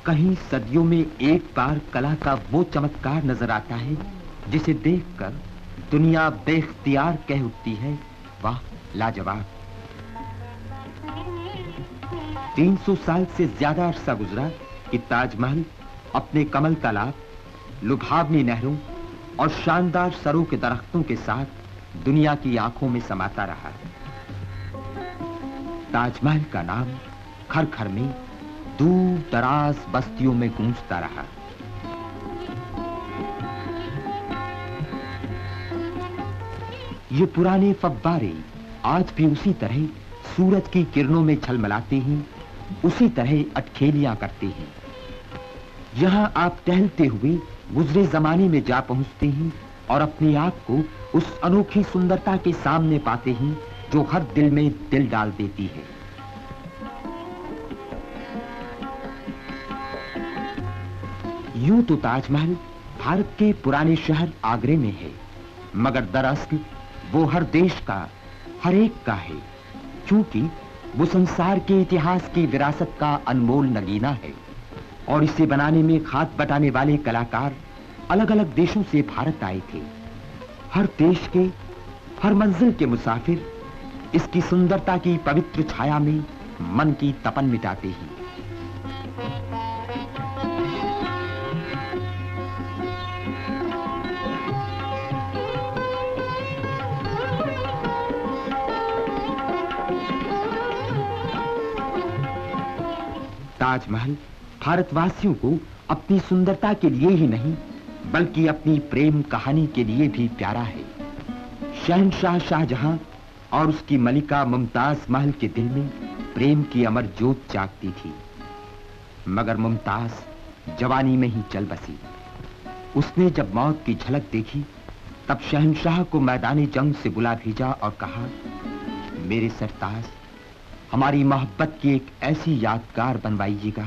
कहीं सदियों में एक बार कला का वो चमत्कार नजर आता है जिसे देखकर दुनिया बेख्तियार कह उठती है, वाह लाजवाब। 300 साल से ज्यादा अरसा गुजरा कि ताजमहल अपने कमल तालाब, लुभावनी नहरों और शानदार सरों के दरख्तों के साथ दुनिया की आंखों में समाता रहा। ताजमहल का नाम घर घर में, दूर दराज बस्तियों में गूंजता रहा। ये पुराने फव्वारे आज भी उसी तरह सूरज की किरणों में झलमलाते हैं, उसी तरह अटखेलियां करते हैं। यहां आप टहलते हुए गुजरे जमाने में जा पहुंचते हैं और अपनी आंख को उस अनोखी सुंदरता के सामने पाते हैं जो हर दिल में दिल डाल देती है। यूं तो ताजमहल भारत के पुराने शहर आगरे में है, मगर दरअसल वो हर देश का, हर एक का है, क्योंकि वो संसार के इतिहास की विरासत का अनमोल नगीना है। और इसे बनाने में हाथ बटाने वाले कलाकार अलग अलग देशों से भारत आए थे। हर देश के, हर मंजिल के मुसाफिर इसकी सुंदरता की पवित्र छाया में मन की तपन मिटाते हैं। ताजमहल भारतवासियों को अपनी सुंदरता के लिए ही नहीं, बल्कि अपनी प्रेम कहानी के लिए भी प्यारा है। शहंशाह शाहजहां और उसकी मलिका मुमताज महल के दिल में प्रेम की अमर ज्योत जागती थी, मगर मुमताज जवानी में ही चल बसी। उसने जब मौत की झलक देखी, तब शहंशाह को मैदानी जंग से बुला भेजा और कहा, मेरे सरताज, हमारी मोहब्बत की एक ऐसी यादगार बनवाइएगा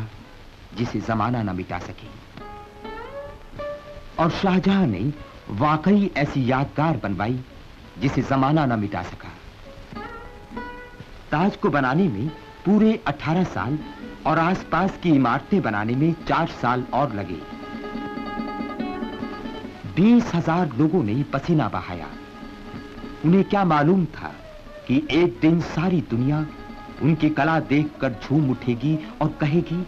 जिसे जमाना न मिटा सके। और शाहजहां ने वाकई ऐसी यादगार बनवाई जिसे जमाना न मिटा सका। ताज को बनाने में पूरे 18 साल और आसपास की इमारतें बनाने में 4 साल और लगे। 20,000 लोगों ने पसीना बहाया। उन्हें क्या मालूम था कि एक दिन सारी दुनिया उनकी कला देखकर झूम उठेगी और कहेगी,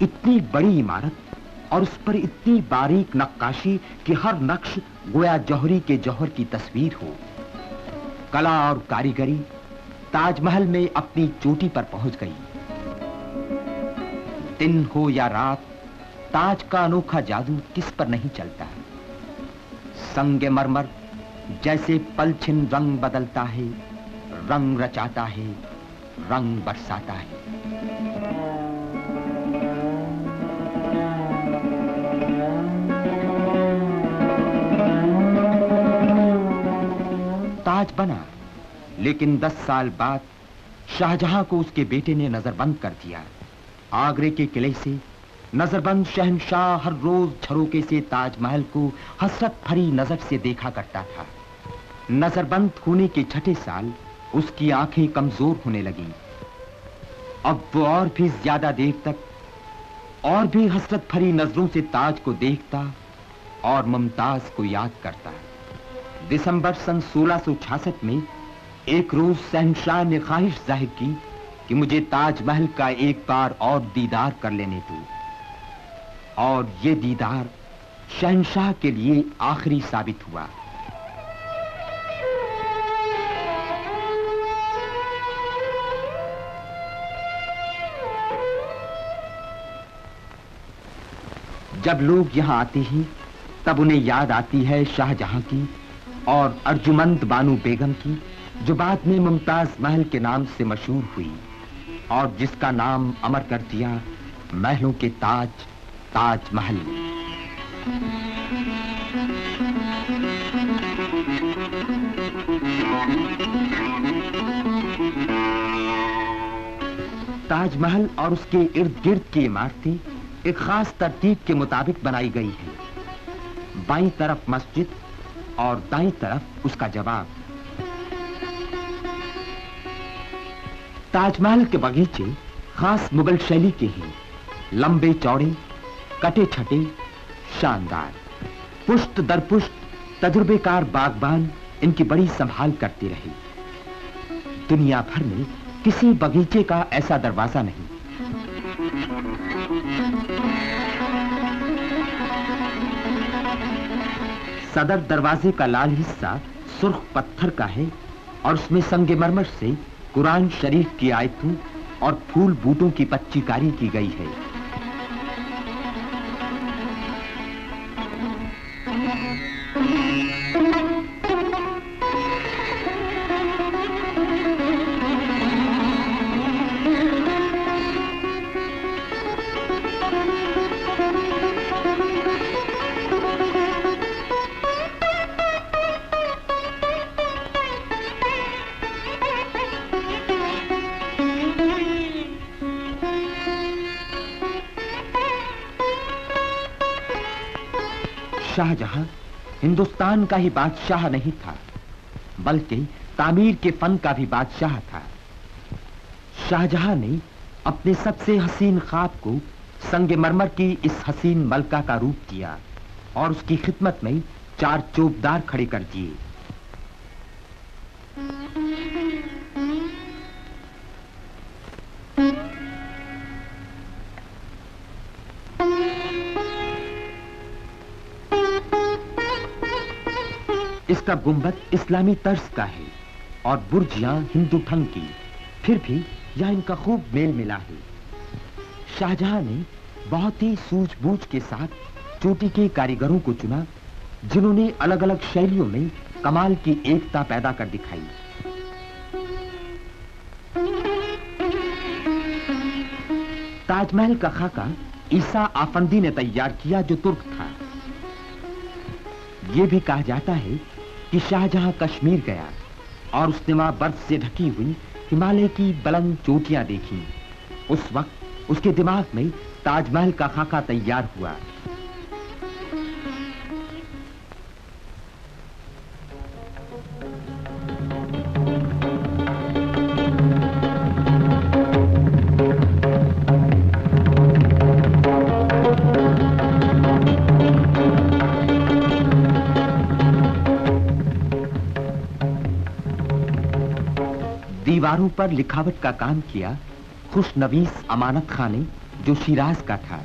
इतनी बड़ी इमारत और उस पर इतनी बारीक नक्काशी कि हर नक्श गोया जौहरी के जौहर की तस्वीर हो। कला और कारीगरी ताजमहल में अपनी चोटी पर पहुंच गई। दिन हो या रात, ताज का अनोखा जादू किस पर नहीं चलता। संगमरमर जैसे पलछिन रंग बदलता है, रंग रचाता है, रंग बरसाता है। ताज बना, लेकिन 10 साल बाद शाहजहां को उसके बेटे ने नजरबंद कर दिया। आगरे के किले से नजरबंद शहंशाह हर रोज झरोके से ताजमहल को हसरत भरी नजर से देखा करता था। नजरबंद होने के 6ठे साल उसकी आंखें कमजोर होने लगी। अब वो और भी ज्यादा देर तक और भी हसरत भरी नजरों से ताज को देखता और मुमताज को याद करता। दिसंबर सन 1666 में एक रोज शहंशाह ने ख्वाहिश जाहिर की कि मुझे ताजमहल का एक बार और दीदार कर लेने दो। और ये दीदार शहंशाह के लिए आखिरी साबित हुआ। जब लोग यहां आते हैं तब उन्हें याद आती है शाहजहां की और अर्जुमंद बानो बेगम की, जो बाद में मुमताज महल के नाम से मशहूर हुई और जिसका नाम अमर कर दिया महलों के ताज, ताजमहल। ताजमहल और उसके इर्द गिर्द की इमारतें एक खास तरतीब के मुताबिक बनाई गई है। बाईं तरफ मस्जिद और दाईं तरफ उसका जवाब। ताजमहल के बगीचे खास मुगल शैली के हैं, लंबे चौड़े, कटे छटे, शानदार। पुष्ट दर पुष्ट तजुर्बेकार बागबान इनकी बड़ी संभाल करते रहे। दुनिया भर में किसी बगीचे का ऐसा दरवाजा नहीं। सदर दरवाजे का लाल हिस्सा सुर्ख पत्थर का है और उसमें संगमरमर से कुरान शरीफ की आयतों और फूल बूटों की पच्चीकारी की गई है। शाहजहां हिंदुस्तान का ही बादशाह नहीं था, बल्कि तामीर के फन का भी बादशाह था। शाहजहां ने अपने सबसे हसीन ख्वाब को संगमरमर की इस हसीन मलका का रूप दिया और उसकी खिदमत में 4 चौबदार खड़े कर दिए। इसका गुंबद इस्लामी तर्ज का है और बुर्जियां हिंदू ढंग की, फिर भी यह इनका खूब मेल मिला है। शाहजहां ने बहुत ही सूझबूझ के साथ चोटी के कारीगरों को चुना, जिन्होंने अलग अलग शैलियों में कमाल की एकता पैदा कर दिखाई। ताजमहल का खाका ईसा आफंदी ने तैयार किया, जो तुर्क था। यह भी कहा जाता है कि शाहजहां कश्मीर गया और उसने वहां बर्फ से ढकी हुई हिमालय की बुलंद चोटियां देखी। उस वक्त उसके दिमाग में ताजमहल का खाका तैयार हुआ। दीवारों पर लिखावट का काम किया खुशनवीस अमानत खां ने, जो शिराज का था।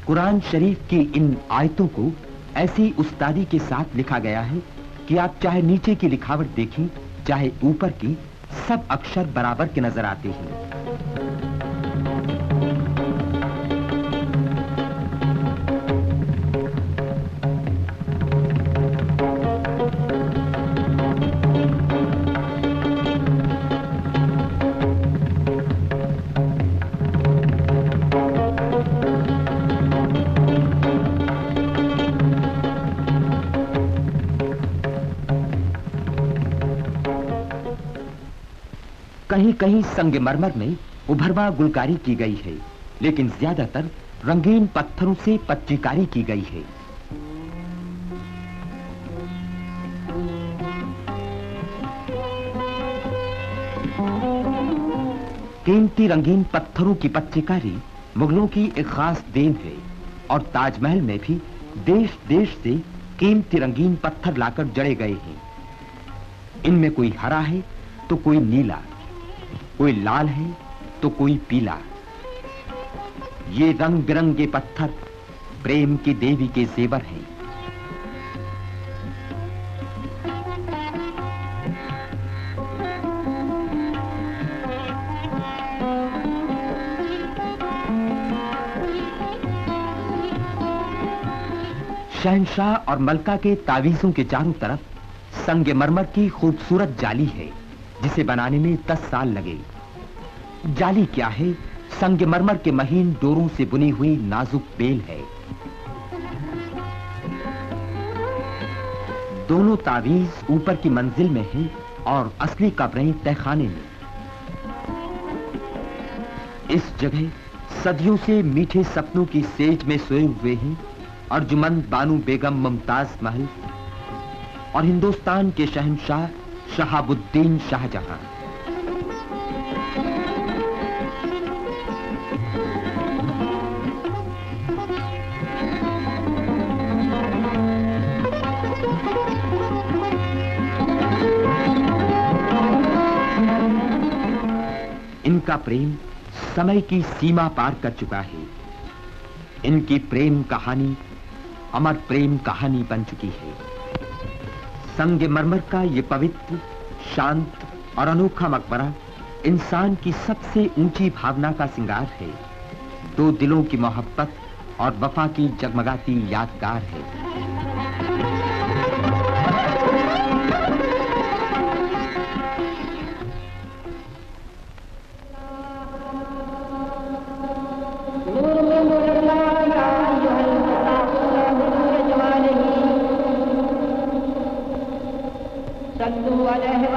कुरान शरीफ की इन आयतों को ऐसी उस्तादी के साथ लिखा गया है कि आप चाहे नीचे की लिखावट देखें, चाहे ऊपर की, सब अक्षर बराबर के नजर आते हैं। कहीं कहीं संगमरमर में उभरवा गुलकारी की गई है, लेकिन ज्यादातर रंगीन पत्थरों से पच्चीकारी की गई है। कीमती रंगीन पत्थरों की पच्चीकारी मुगलों की एक खास देन है और ताजमहल में भी देश देश से कीमती रंगीन पत्थर लाकर जड़े गए हैं। इनमें कोई हरा है तो कोई नीला, कोई लाल है तो कोई पीला। ये रंग बिरंगे पत्थर प्रेम की देवी के जेवर हैं। शहंशाह और मलका के तावीजों के चारों तरफ संगमरमर की खूबसूरत जाली है, जिसे बनाने में 10 साल लगे। जाली क्या है? संगमरमर के महीन डोरों से बुनी हुई नाजुक बेल है। दोनों तावीज ऊपर की मंजिल में हैं और असली कब्रें तहखाने में। इस जगह सदियों से मीठे सपनों की सेज में सोए हुए हैं अर्जुमंद बानू बेगम मुमताज महल और हिंदुस्तान के शहंशाह शहाबुद्दीन शाहजहां। इनका प्रेम समय की सीमा पार कर चुका है। इनकी प्रेम कहानी अमर प्रेम कहानी बन चुकी है। संगमरमर का ये पवित्र, शांत और अनोखा मकबरा इंसान की सबसे ऊंची भावना का सिंगार है। दो दिलों की मोहब्बत और वफा की जगमगाती यादगार है। सल्लु अलैहि